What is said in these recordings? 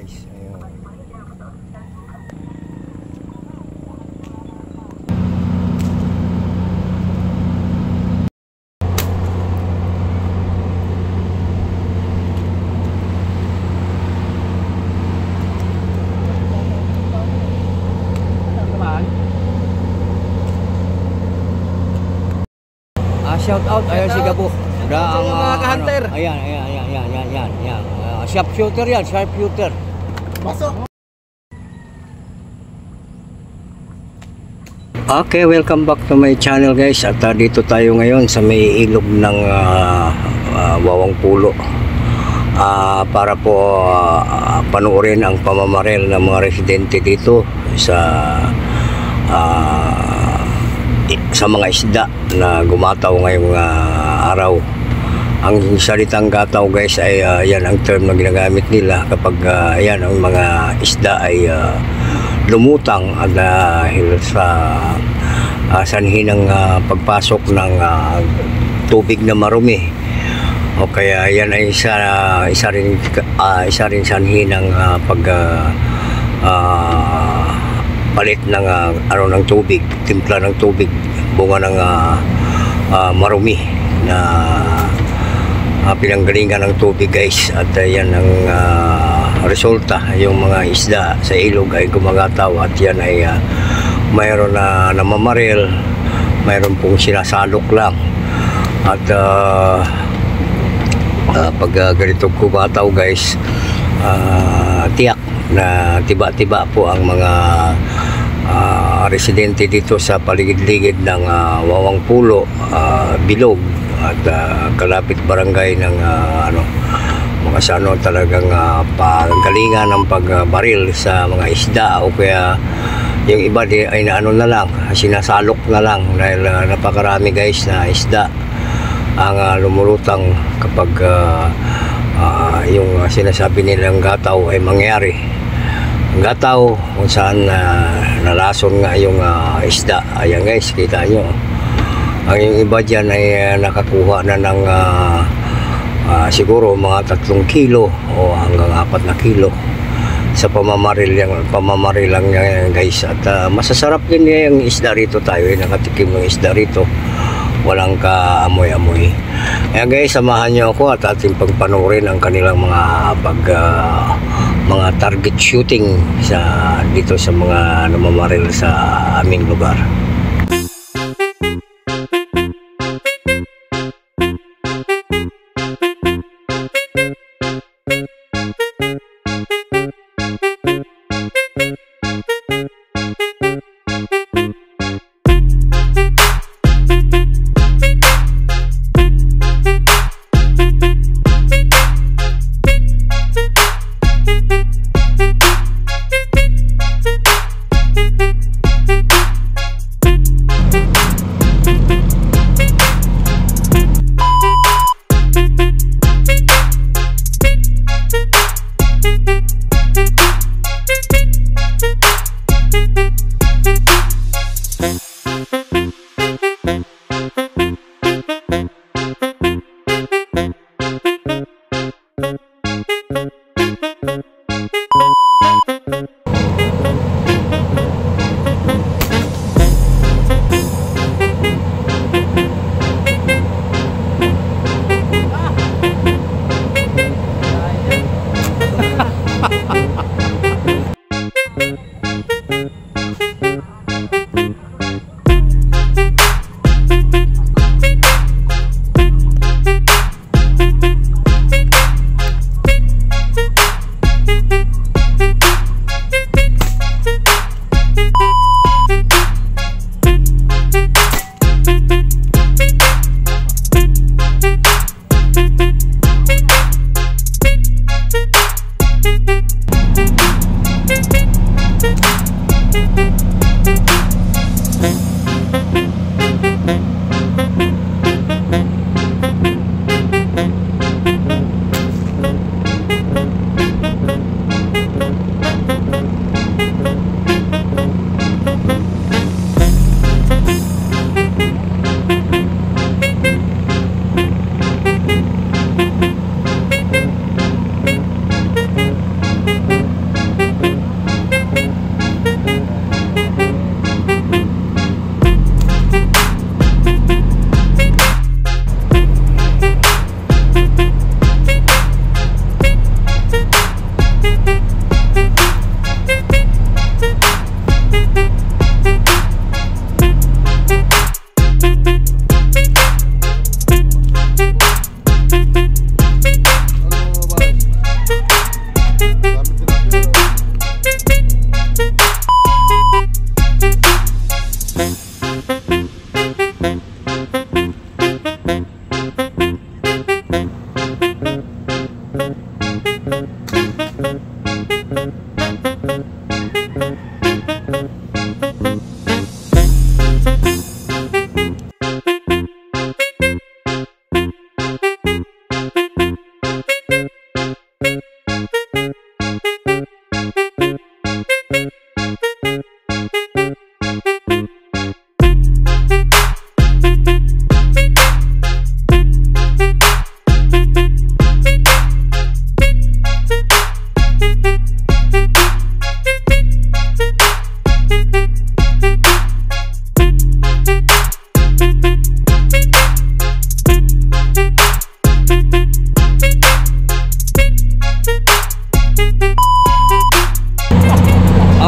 guys. Ayun. Shout out, ayan si Gabo. Ang mga ka-hunter. Ayan. Sharp shooter yan, sharp shooter. Pasok. Okay, welcome back to my channel guys. At dito tayo ngayon sa may ilog ng Wawang Pulo. Para po panoorin ang pamamaril ng mga residente dito sa mga isda na gumataw ngayong araw. Ang salitang gataw guys ay yan ang term na ginagamit nila kapag yan ang mga isda ay lumutang dahil sa sanhi ng pagpasok ng tubig na marumi. O kaya yan ay isa rin sanhi ng palit ng ng tubig, timpla ng tubig, bunga ng marumi na pinanggalingan ng tubig guys. At yan ang resulta, yung mga isda sa ilog ay gumagataw at yan ay mayroon na namamaril, mayroon pong sinasalok lang. At pag ganito gumataw guys, tiyak na tiba-tiba po ang mga residente dito sa paligid-ligid ng Wawang Pulo, Bilog at kalapit barangay ng mga talagang panggalingan ng pagbaril sa mga isda, o kaya yung iba ay na lang, sinasalok na lang dahil napakarami guys na isda ang lumulutang kapag yung sinasabi nilang gataw ay mangyari. Gataw kung saan nalason nga yung isda. Ayan guys, kita nyo. Ang yung iba dyan ay nakakuha na ng siguro mga 3 kilo o hanggang 4 na kilo sa pamamaril lang yan guys. At masasarap din yung isda rito. Tayo ay nakatikim ng isda rito, walang kaamoy-amoy. Ayan guys, samahan nyo ako at ating pagpanoorin ang kanilang mga target shooting dito sa mga namamaril sa aming lugar.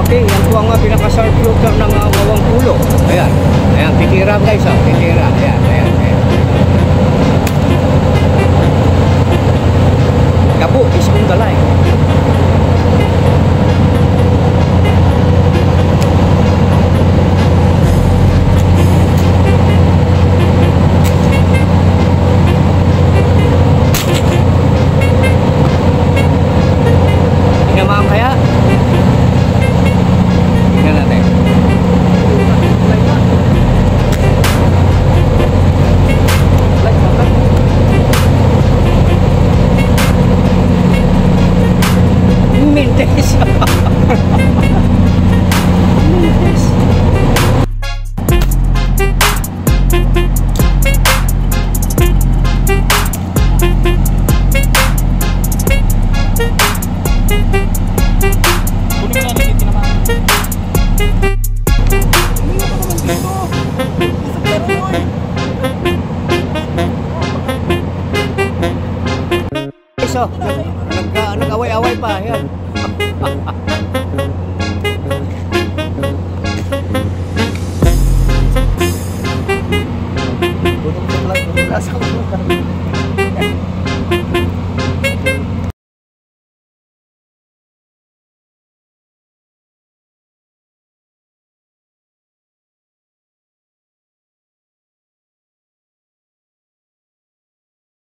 Okay, yan po ang pinaka-sharp shooter ng Wawang Pulo. Ayan, ayan, titira guys, oh, titira. Ayan, ayan, ayan. Kapo, is on the line. Tinamahan kaya? Tingnan natin. Mintes. Mintes. So, nag-away-away pa, yan. Bunong lang, bunong lang sa